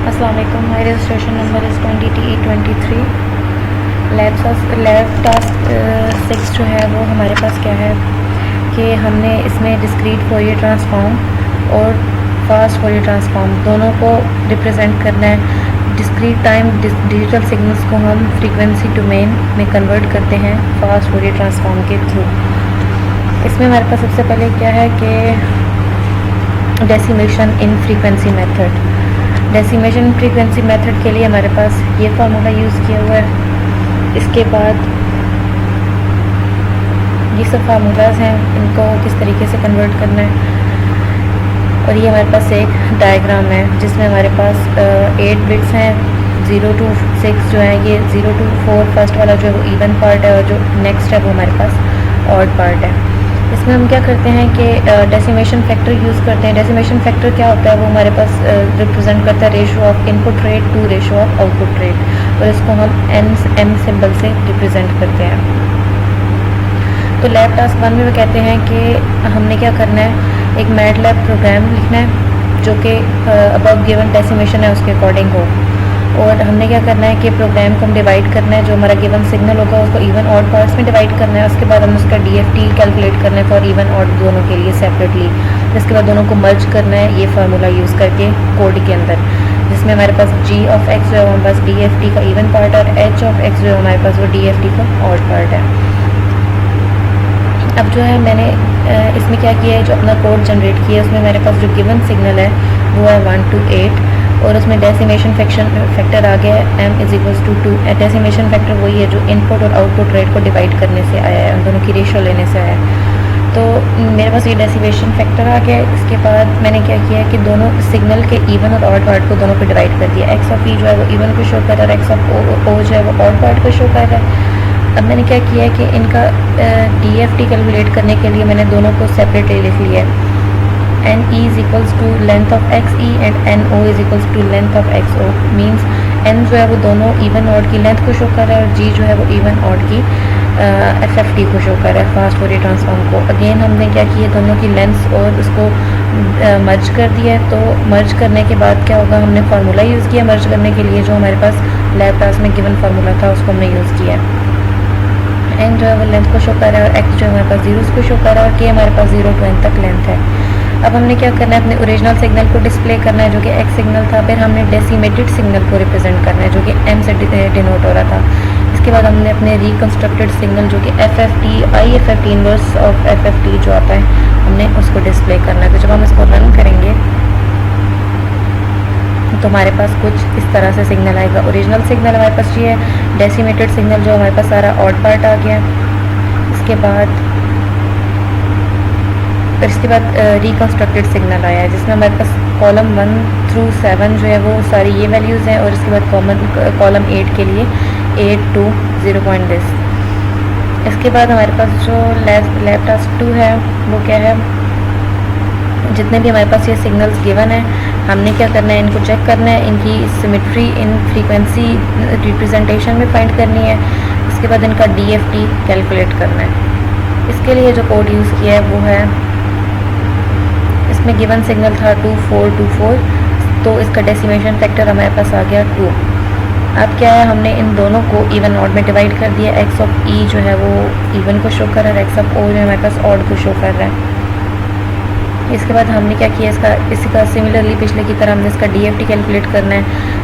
अस्सलाम वालेकुम। My registration number is 20TE23। Lab task 6 जो है वो हमारे पास क्या है कि हमने इसमें डिस्क्रीट फोरियर ट्रांसफॉर्म और फास्ट फोरियर ट्रांसफॉर्म दोनों को रिप्रेजेंट करना है। डिस्क्रीट टाइम डिजिटल सिग्नल्स को हम फ्रीक्वेंसी डोमेन में कन्वर्ट करते हैं फास्ट फोरियर ट्रांसफॉर्म के थ्रू। इसमें हमारे पास सबसे पहले क्या है कि decimation in frequency method. Decimation frequency method के लिए हमारे पास ये फार्मूला यूज़ किया हुआ है। इसके बाद ये सब फार्मूलाज हैं, इनको किस तरीके से कन्वर्ट करना है। और ये हमारे पास एक डायग्राम है जिसमें हमारे पास 8 बिट्स हैं। 0 to 6 जो है ये 0 to 4 फर्स्ट वाला जो है वो इवन पार्ट है और जो नेक्स्ट है वो हमारे पास ऑड पार्ट है। इसमें हम क्या करते हैं कि डेसिमेशन फैक्टर यूज़ करते हैं। डेसिमेशन फैक्टर क्या होता है, वो हमारे पास रिप्रेजेंट करता है ratio of input rate to ratio of output rate, और इसको हम एम सिंबल से रिप्रेजेंट करते हैं। तो लैब टास्क 1 में वो कहते हैं कि हमने क्या करना है, एक मैटलैब प्रोग्राम लिखना है जो कि अबव गिवन डेसिमेशन है उसके अकॉर्डिंग हो, और हमने क्या करना है कि प्रोग्राम को हम डिवाइड करना है। जो हमारा गिवन सिग्नल होगा उसको इवन ऑड पार्ट्स में डिवाइड करना है। उसके बाद हमें उसका DFT कैलकुलेट करना है फॉर इवन ऑड दोनों के लिए सेपरेटली। इसके बाद दोनों को मर्ज करना है ये फार्मूला यूज़ करके कोड के अंदर, जिसमें हमारे पास G ऑफ X जो है हमारे पास DFT का इवन पार्ट और H ऑफ X जो है हमारे पास वो DFT का ऑड पार्ट है। अब जो है मैंने इसमें क्या किया है, जो अपना कोड जनरेट किया है उसमें मेरे पास जो गिवन सिग्नल है वो है 1 to 8, और उसमें डेसिमेशन फैक्टर आ गया है m is equals to 2। Decimation factor वही है जो इनपुट और आउटपुट रेट को डिवाइड करने से आया है, उन दोनों की रेशो लेने से आया है। तो मेरे पास ये डेसिमेशन फैक्टर आ गया है। इसके बाद मैंने क्या किया है कि दोनों सिग्नल के इवन और ऑड पार्ट को दोनों को डिवाइड कर दिया। एक्स ऑफ ई जो है वो इवन को शो कर रहा है और एक्स ऑफ ओ जो है वो ऑड पार्ट को शो कर रहा है। अब मैंने क्या किया है कि इनका DFT कैलकुलेट करने के लिए मैंने दोनों को सेपरेटली लिख लिया है। NE is equals to length of XE and NO is equals to length of XO। Means N जो है वो दोनों इवन ऑड की लेंथ को शो कर रहा है और G जो है वो इवन ऑड की FFT को शो कर रहा है फास्ट फोरियर ट्रांसफॉर्म को। अगेन हमने क्या किया, दोनों की लेंथ्स और उसको मर्ज कर दिया है। तो मर्ज करने के बाद क्या होगा, हमने फार्मूला यूज़ किया मर्ज करने के लिए, जो हमारे पास लैब टास्क में गिवन फार्मूला था उसको हमने यूज़ किया है। N जो है वो लेंथ को शो कर रहा है और X जो है हमारे पास जीरोस को शो कर रहा है और K हमारे पास 0 to N तक लेंथ है। अब हमने क्या करना है, अपने ओरिजिनल सिग्नल को डिस्प्ले करना है जो कि X सिग्नल था। फिर हमने डेसिमेटेड सिग्नल को रिप्रेजेंट करना है जो कि M से डिनोट हो रहा था। इसके बाद हमने अपने रिकन्स्ट्रक्टेड सिग्नल जो कि FFT IFFT inverse of FFT जो आता है हमने उसको डिस्प्ले करना है। तो जब हम इसको रन करेंगे तो हमारे पास कुछ इस तरह से सिग्नल आएगा। ओरिजिनल सिग्नल हमारे पास ये है, डेसिमेटेड सिग्नल जो हमारे पास सारा ऑड पार्ट आ गया। इसके बाद रिकन्स्ट्रक्टेड सिग्नल आया है जिसमें हमारे पास कॉलम 1 through 7 जो है वो सारी ये वैल्यूज़ हैं, और इसके बाद कॉलम 8 के लिए 8 to 0 this। इसके बाद हमारे पास जो लैब टास्क 2 है वो क्या है, जितने भी हमारे पास ये सिग्नल्स गिवन है हमने क्या करना है, इनको चेक करना है, इनकी सिमेट्री इन फ्रीक्वेंसी रिप्रेजेंटेशन में फाइंड करनी है। इसके बाद इनका DFT कैलकुलेट करना है। इसके लिए जो कोड यूज़ किया है वो है, इसमें गिवन सिग्नल था 2424, तो इसका डेसिमेशन फैक्टर हमारे पास आ गया 2। अब क्या है, हमने इन दोनों को इवन ऑड में डिवाइड कर दिया। X ऑफ E जो है वो इवन को शो कर रहा है, X ऑफ O जो है हमारे पास ऑड को शो कर रहा है। इसके बाद हमने क्या किया, इसका सिमिलरली पिछले की तरह हमने इसका DFT कैलकुलेट करना है।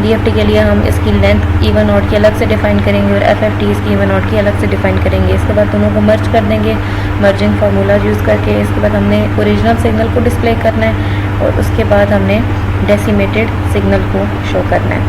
DFT के लिए हम इसकी लेंथ इवन ऑड की अलग से डिफाइन करेंगे और FFT इसकी इवन ऑड की अलग से डिफाइन करेंगे। इसके बाद दोनों को मर्ज कर देंगे मर्जिंग फार्मूला यूज़ करके। इसके बाद हमने ओरिजिनल सिग्नल को डिस्प्ले करना है और उसके बाद हमने डेसिमेटेड सिग्नल को शो करना है।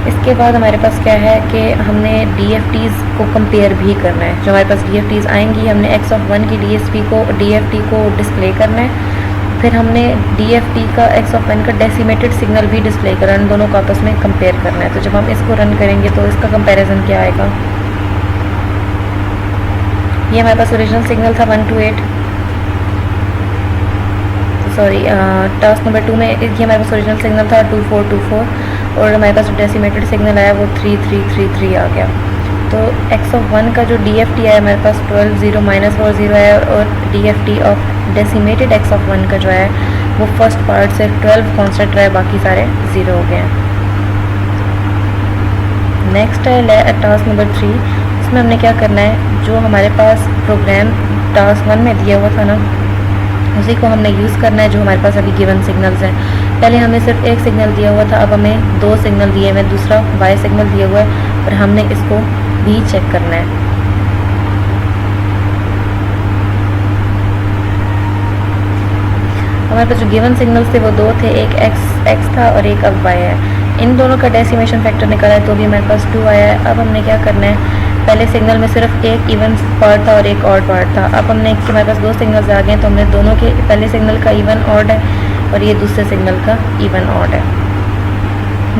इसके बाद हमारे पास क्या है कि हमने DFTs को कंपेयर भी करना है। जो हमारे पास DFTs आएंगी हमने X ऑफ 1 की DFT को डिस्प्ले करना है। फिर हमने DFT का X ऑफ 1 का डेसिमेटेड सिग्नल भी डिस्प्ले करना है, इन दोनों को आपस में कंपेयर करना है। तो जब हम इसको रन करेंगे तो इसका कंपैरिजन क्या आएगा, ये हमारे पास ओरिजिनल सिग्नल था 1 to 8, सॉरी टास्क नंबर 2 में ये हमारे पास ओरिजिनल सिग्नल था 2424 और हमारे पास जो डेसिमेटेड सिग्नल आया वो 3333 आ गया। तो X ऑफ 1 का जो DFT है हमारे पास 12 0 -4 0 है, और DFT of decimated X of 1 का जो है वो फर्स्ट पार्ट से 12 कॉन्स्टेंट रहा है, बाकी सारे 0 हो गए हैं। नेक्स्ट है टास्क नंबर 3। इसमें हमने क्या करना है, जो हमारे पास प्रोग्राम टास्क 1 में दिया हुआ था ना, उसी को हमने यूज़ करना है जो हमारे पास अभी गिवन सिग्नल्स हैं। पहले हमें सिर्फ एक सिग्नल दिया हुआ था, अब हमें 2 सिग्नल दिए हुए, दूसरा वाई सिग्नल दिया हुआ है, और हमने इसको भी चेक करना है। हमारे पास जो गिवन सिग्नल्स थे वो 2 थे, एक एक्स था और एक अब वाई है। इन दोनों का डेसिमेशन फैक्टर निकाला है तो भी हमारे पास 2 आया है। अब हमने क्या करना है, पहले सिग्नल में सिर्फ एक इवन पार्ट था और एक ऑड पार्ट था। अब हमने हमारे पास 2 सिग्नल्स आ गए, तो हमने दोनों के पहले सिग्नल का इवन ऑड है और ये दूसरे सिग्नल का इवन ऑड है,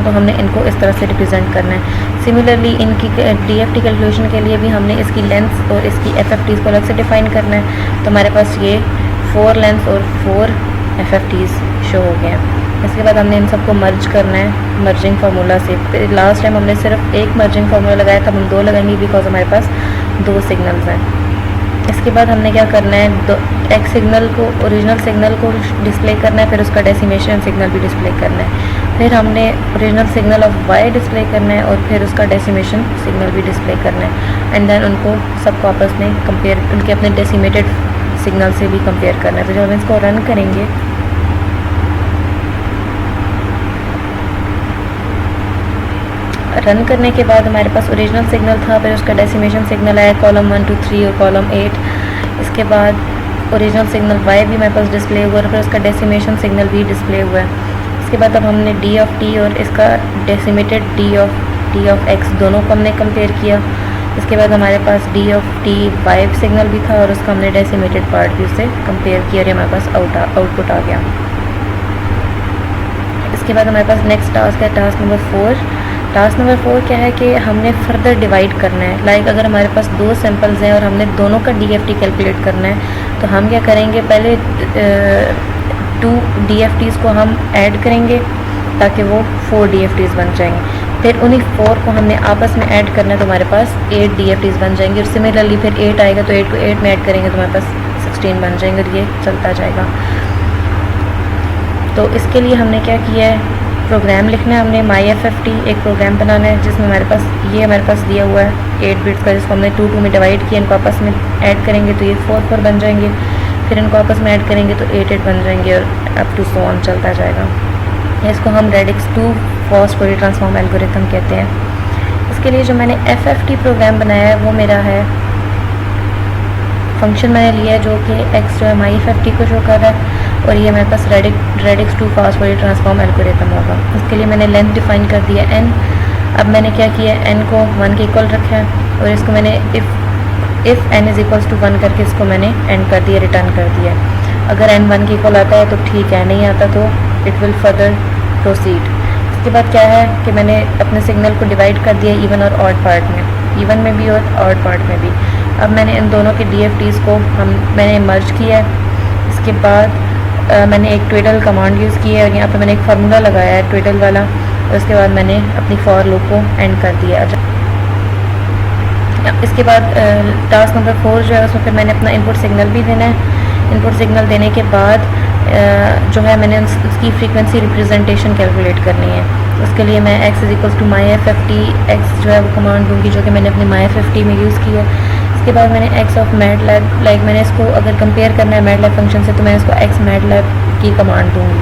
तो हमने इनको इस तरह से रिप्रेजेंट करना है। सिमिलरली इनकी डीएफटी कैलकुलेशन के लिए भी हमने इसकी लेंथ और इसकी एफएफटीज़ को अलग से डिफाइन करना है। तो हमारे पास ये 4 लेंथ और 4 एफएफटीज़ शो हो गए हैं। इसके बाद हमने इन सबको मर्ज करना है मर्जिंग फार्मूला से। लास्ट टाइम हमने सिर्फ एक मर्जिंग फार्मूला लगाया था, हम 2 लगाएंगे बिकॉज हमारे पास 2 सिग्नल्स हैं। इसके बाद हमने क्या करना है, एक सिग्नल को, ओरिजिनल सिग्नल को डिस्प्ले करना है, फिर उसका डेसिमेशन सिग्नल भी डिस्प्ले करना है। फिर हमने original signal of Y display करना है और फिर उसका डेसिमेशन सिग्नल भी डिस्प्ले करना है। एंड देन उनको सबको आपस में कंपेयर, उनके अपने डेसिमेटेड सिग्नल से भी कंपेयर करना है। तो जब हम इसको रन करेंगे, रन करने के बाद हमारे पास ओरिजिनल सिग्नल था, फिर उसका डेसिमेशन सिग्नल आया कॉलम 1 2 3 और कॉलम 8। इसके बाद ओरिजिनल सिग्नल वाई भी हमारे पास डिस्प्ले हुआ और फिर उसका डेसिमेशन सिग्नल भी डिस्प्ले हुआ है। इसके बाद अब हमने डी ऑफ टी और इसका डेसिमेटेड डी ऑफ एक्स दोनों को हमने कंपेयर किया। इसके बाद हमारे पास D of T Y signal भी था और उसका हमने डेसिमेटेड पार्ट भी उससे कंपेयर किया और हमारे पास आउटपुट आ गया। इसके बाद हमारे पास नेक्स्ट टास्क है टास्क नंबर 4। टास्क नंबर 4 क्या है कि हमने फर्दर डिवाइड करना है। लाइक अगर हमारे पास 2 सैम्पल्स हैं और हमने दोनों का डीएफटी कैलकुलेट करना है, तो हम क्या करेंगे, पहले 2 डीएफटीज़ को हम ऐड करेंगे ताकि वो 4 डीएफटीज़ बन जाएंगे। फिर उन्हीं 4 को हमने आपस में ऐड करना है तो हमारे पास 8 डीएफटीज़ बन जाएंगे। और सिमिलरली फिर 8 आएगा तो 8 को 8 में ऐड करेंगे तो हमारे पास 16 बन जाएंगे और ये चलता जाएगा। तो इसके लिए हमने क्या किया है, प्रोग्राम लिखना है। हमने MyFFT एक प्रोग्राम बनाना है जिसमें हमारे पास दिया हुआ है 8 बिट्स का, जिसको हमने 2 2 में डिवाइड किया। इनको आपस में ऐड करेंगे तो ये 4 4 बन जाएंगे, फिर इनको आपस में ऐड करेंगे तो 8 8 बन जाएंगे और अप टू सो ऑन चलता जाएगा। इसको हम radix 2 fast Fourier transform algorithm कहते हैं। इसके लिए जो मैंने FFT प्रोग्राम बनाया है वो मेरा है, फंक्शन मैंने लिया है जो कि x जो है MyFFT को शो कर रहा है और ये मेरे पास radix 2 fast Fourier transform algorithm होगा। इसके लिए मैंने लेंथ डिफाइन कर दिया n। अब मैंने क्या किया, n को 1 के इक्वल रखा है और इसको मैंने if n is equals to 1 करके इसको मैंने एंड कर दिया, रिटर्न कर दिया। अगर n 1 के इक्वल आता है तो ठीक है, नहीं आता तो इट विल फर्दर प्रोसीड। इसके बाद क्या है कि मैंने अपने सिग्नल को डिवाइड कर दिया इवन और ऑड पार्ट में, इवन में भी और ऑड पार्ट में भी। अब मैंने इन दोनों के डीएफटीज़ को मैंने मर्ज किया है। इसके बाद मैंने एक ट्विडल कमांड यूज़ की है और यहाँ पे मैंने एक फार्मूला लगाया है ट्विडल वाला, और उसके बाद मैंने अपनी फॉर लूप को एंड कर दिया। इसके बाद टास्क नंबर 4 जो है उसमें फिर मैंने अपना इनपुट सिग्नल भी देना है। इनपुट सिग्नल देने के बाद जो है मैंने उसकी फ्रीक्वेंसी रिप्रेजेंटेशन कैलकुलेट करनी है। उसके लिए मैं x is equals to MyFFT x जो है वो कमांड दूँगी जो कि मैंने अपने MyFFT में यूज़ की है। इसके बाद मैंने x ऑफ मैटलैब, लाइक मैंने इसको अगर कंपेयर करना है मैटलैब फंक्शन से तो मैं इसको x मैटलैब की कमांड दूँगी।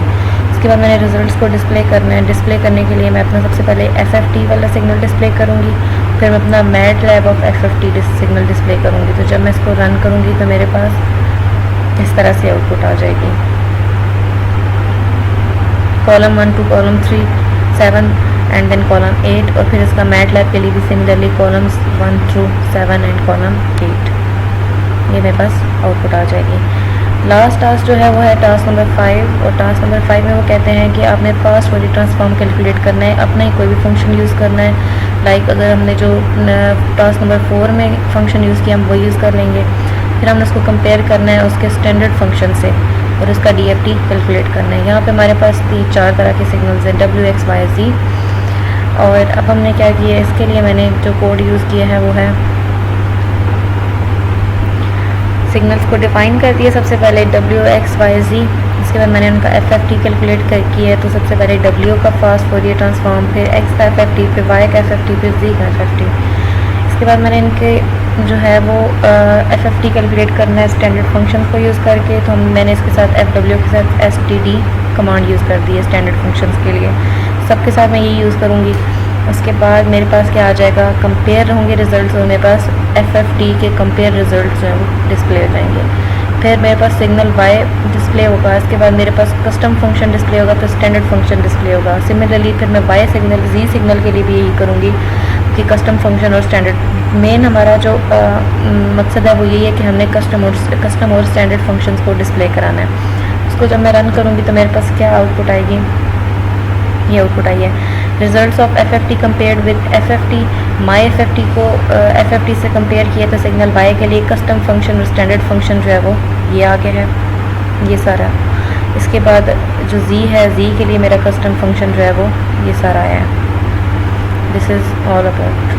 इसके बाद मैंने रिजल्ट्स को डिस्प्ले करना है। डिस्प्ले करने के लिए मैं अपना सबसे पहले FFT वाला सिग्नल डिस्प्ले करूँगी, फिर मैं अपना MATLAB of FFT signal display करूँगी। तो जब मैं इसको रन करूँगी तो मेरे पास इस तरह से आउटपुट आ जाएगी, column 1 to column 3 7 and then column 8, और फिर इसका मैटलैब के लिए भी similarly columns 1 through 7 and column 8। ये मेरे पास आउटपुट आ जाएगी। लास्ट टास्क जो है वो है टास्क नंबर 5, और टास्क नंबर 5 में वो कहते हैं कि आपने फास्ट फोरियर ट्रांसफॉर्म कैलकुलेट करना है, अपना ही कोई भी फंक्शन यूज़ करना है। लाइक अगर हमने जो टास्क नंबर 4 में फंक्शन यूज़ किया हम वो यूज़ कर लेंगे। फिर हमने उसको कंपेयर करना है उसके स्टैंडर्ड फंक्शन से और उसका डीएफटी कैलकुलेट करना है। यहाँ पे हमारे पास 4 तरह के सिग्नल्स हैं, W X Y Z। और अब हमने क्या किया, इसके लिए मैंने जो कोड यूज़ किया है वो है, सिग्नल्स को डिफाइन कर दिया सबसे पहले W X Y Z इसके बाद मैंने उनका एफ एफ टी कैलकुलेट किया है, तो सबसे पहले डब्ल्यू का फास्ट फोरियर ट्रांसफॉर्म, फिर एक्स का एफ एफ टी, फिर वाई का एफ एफ टी, फिर जी का एफ एफ टी। इसके बाद मैंने इनके जो है वो एफ एफ टी कैलकुलेट करना है स्टैंडर्ड फंक्शन को यूज़ करके, तो मैंने इसके साथ एफ डब्ल्यू के साथ S T D command use कर दी है स्टैंडर्ड फंक्शंस के लिए। सबके साथ मैं यही यूज़ करूँगी। उसके बाद मेरे पास क्या आ जाएगा, कंपेयर होंगे रिजल्ट्स, और मेरे पास एफ एफ टी के कंपेयर रिजल्ट्स जो हैं वो डिस्प्ले हो जाएंगे। फिर मेरे पास सिग्नल वाई डिस्प्ले होगा, इसके बाद मेरे पास कस्टम फंक्शन डिस्प्ले होगा, फिर स्टैंडर्ड फंक्शन डिस्प्ले होगा। सिमिलरली फिर मैं वाई सिग्नल जी सिग्नल के लिए भी यही करूँगी कि कस्टम फंक्शन और स्टैंडर्ड। मेन हमारा जो मकसद है वो यही है कि हमने कस्टम और स्टैंडर्ड फंक्शंस को डिस्प्ले कराना है। उसको जब मैं रन करूँगी तो मेरे पास क्या आउटपुट आएगी, ये आउटपुट आई है, results of F F T compared with F F T. My F F T को एफ एफ टी से कंपेयर किया था सिग्नल वाई के लिए, कस्टम फंक्शन और स्टैंडर्ड फंक्शन जो है वो ये आ गया है, ये सारा। इसके बाद जो जी है, जी के लिए मेरा कस्टम फंक्शन जो है वो ये सारा आया है। This is all about.